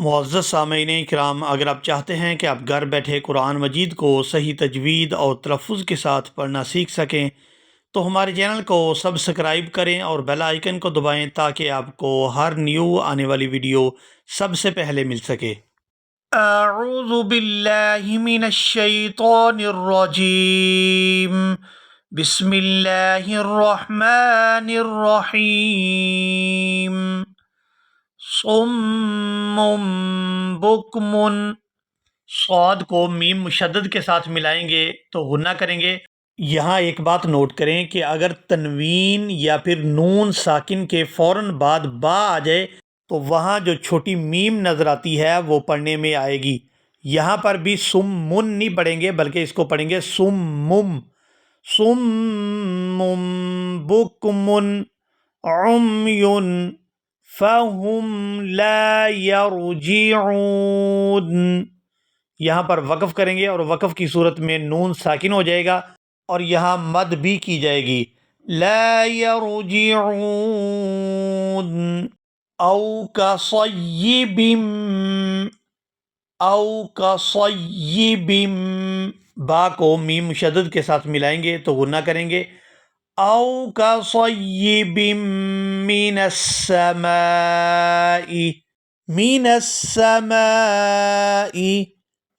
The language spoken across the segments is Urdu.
معزز سامعین کرام، اگر آپ چاہتے ہیں کہ آپ گھر بیٹھے قرآن مجید کو صحیح تجوید اور تلفظ کے ساتھ پڑھنا سیکھ سکیں تو ہمارے چینل کو سبسکرائب کریں اور بیل آئیکن کو دبائیں تاکہ آپ کو ہر نیو آنے والی ویڈیو سب سے پہلے مل سکے۔ اعوذ باللہ من الشیطان الرجیم، بسم اللہ الرحمن الرحیم۔ صم بکم، صاد کو میم مشدد کے ساتھ ملائیں گے تو غنہ کریں گے۔ یہاں ایک بات نوٹ کریں کہ اگر تنوین یا پھر نون ساکن کے فوراً بعد با آ جائے تو وہاں جو چھوٹی میم نظر آتی ہے وہ پڑھنے میں آئے گی۔ یہاں پر بھی سمن نہیں پڑھیں گے بلکہ اس کو پڑھیں گے سمم، سمم بکمن عمیٌ فَهُمْ لَا يَرْجِعُونَ۔ یہاں پر وقف کریں گے اور وقف کی صورت میں نون ساکن ہو جائے گا اور یہاں مد بھی کی جائے گی، لا يرجعون۔ او کصیب، او کصیب، با کو میم مشدد کے ساتھ ملائیں گے تو غنہ کریں گے، او کصیب من السماء، من السماء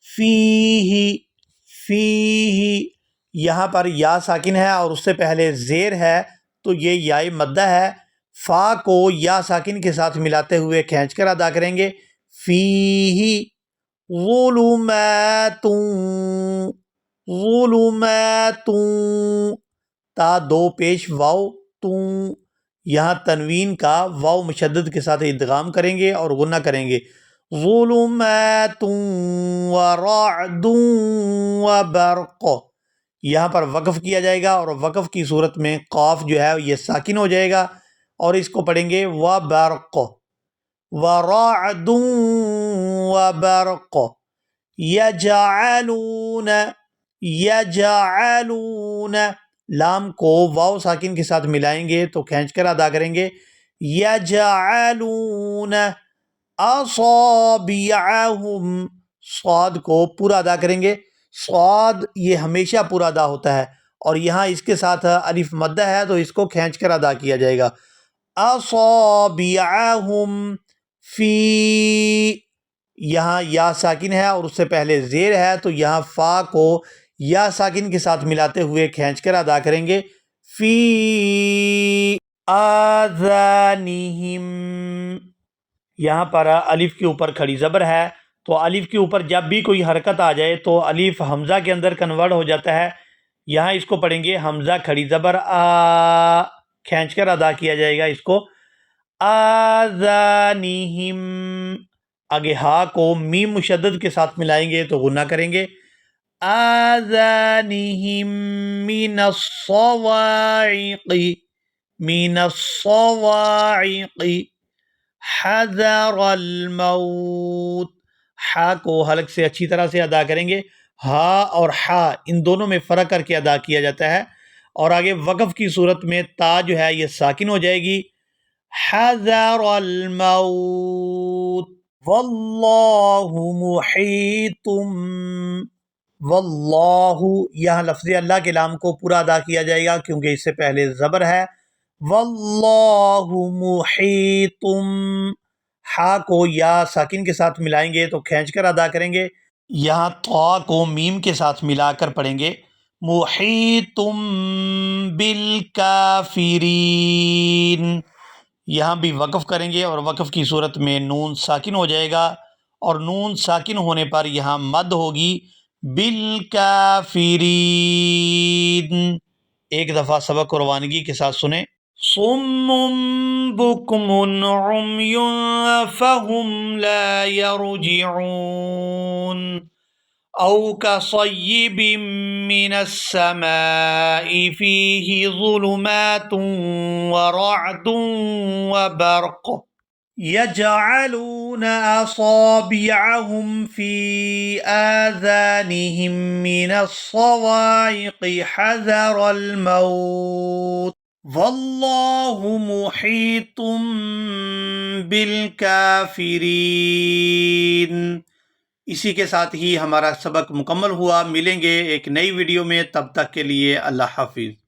فیہ، فیہ، یہاں پر یا ساکن ہے اور اس سے پہلے زیر ہے تو یہ یائے مدہ ہے۔ فا کو یا ساکن کے ساتھ ملاتے ہوئے کھینچ کر ادا کریں گے، فیہ ظلمات، ظلمات، تا دو پیش واو توں، یہاں تنوین کا واو مشدد کے ساتھ ادغام کریں گے اور غنہ کریں گے، ظلمات ورعد وبرق۔ یہاں پر وقف کیا جائے گا اور وقف کی صورت میں قاف جو ہے یہ ساکن ہو جائے گا اور اس کو پڑھیں گے وبرق، ورعد وبرق۔ یجعلون، یجعلون، لام کو واو ساکن کے ساتھ ملائیں گے تو کھینچ کر ادا کریں گے، یجعلون اصابعہم، صاد کو پورا ادا کریں گے، صاد یہ ہمیشہ پورا ادا ہوتا ہے اور یہاں اس کے ساتھ الف مدہ ہے تو اس کو کھینچ کر ادا کیا جائے گا، اصابعہم فی، یہاں یا ساکن ہے اور اس سے پہلے زیر ہے تو یہاں فا کو یا ساکن کے ساتھ ملاتے ہوئے کھینچ کر ادا کریں گے، فی آذانہم، یہاں پر الف کے اوپر کھڑی زبر ہے تو الف کے اوپر جب بھی کوئی حرکت آ جائے تو الف حمزہ کے اندر کنورٹ ہو جاتا ہے۔ یہاں اس کو پڑھیں گے حمزہ کھڑی زبر آ، کھینچ کر ادا کیا جائے گا اس کو، آذانہم۔ آگے ہا کو میم مشدد کے ساتھ ملائیں گے تو غنہ کریں گے، آذانہم من الصواعق، من الصواعق، حذر الموت، ہا کو حلق سے اچھی طرح سے ادا کریں گے، ہا اور ہا ان دونوں میں فرق کر کے ادا کیا جاتا ہے اور آگے وقف کی صورت میں تا جو ہے یہ ساکن ہو جائے گی، حذر الموت، واللہ محیط، واللہ، یہاں لفظ اللہ کے لام کو پورا ادا کیا جائے گا کیونکہ اس سے پہلے زبر ہے، واللہ محیط، ہا کو یا ساکن کے ساتھ ملائیں گے تو کھینچ کر ادا کریں گے، یہاں طا کو میم کے ساتھ ملا کر پڑھیں گے، محیط بالکافرین۔ یہاں بھی وقف کریں گے اور وقف کی صورت میں نون ساکن ہو جائے گا اور نون ساکن ہونے پر یہاں مد ہوگی، بالکافرین۔ ایک دفعہ سبق کو روانگی کے ساتھ سنیں، صم بکم عمی فہم لا یرجعون، او کصیب من السماء فیہ ظلمات ورعد وبرق، یجعلون اصابعہم فی آذانہم من الصواعق حذر الموت، واللہ محیط بالکافرین۔ اسی کے ساتھ ہی ہمارا سبق مکمل ہوا۔ ملیں گے ایک نئی ویڈیو میں، تب تک کے لیے اللہ حافظ۔